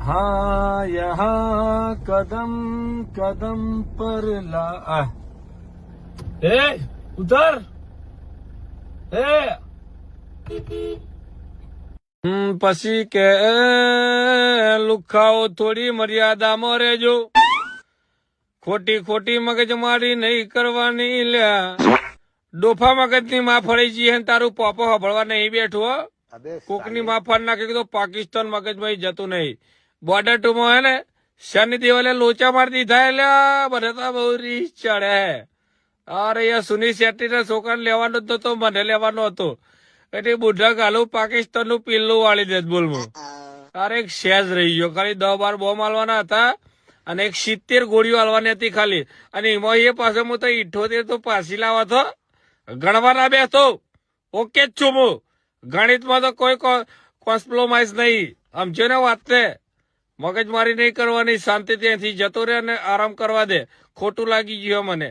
हाँ यहाँ कदम कदम पर ला ए उधर ए પછી કે લુખાઓ થોડી મર્યાદામાં રહેજો, ખોટી ખોટી મગજમારી નહીં કરવાની લ્યા. ડોફા મગજની માં ફળી જઈએ તારું પોપો હભળવા નહીં બેઠું હો. કોકની માં ફાડ નાખે તો પાકિસ્તાન મગજમાં જતું નહીં. બોર્ડર ટુ માં હે ને શનિ દેવલે લોચા મારી દીધા એટલે બધા બહુ રીસ ચડે. અરે યાર સુની શેટ્ટી ના છોકરાને લેવાનો જ નતો, મને લેવાનો હતો. એટલે બુઢા ગાલું પાકિસ્તાન નું પીલું વાળી દે બોલમાં. અરે એક શેઝ રહી ગયો, ખાલી 10-12 બોમ્બ હાલવાના હતા અને એક 70 ગોળીઓ હાલવાની હતી ખાલી. અને એમાં એ પાસે હું તો 78 તો પાછી લાવવા તો ગણવા ના બેસતો. ઓકે જ છું હું. ગણિતમાં તો કોઈ કોમ્પ્રોમાઇઝ નહીં, સમજો ને વાત ને. મગજમારી નહીં કરવાની, શાંતિ ત્યાંથી જતો રહે અને આરામ કરવા દે. ખોટું લાગી ગયું મને.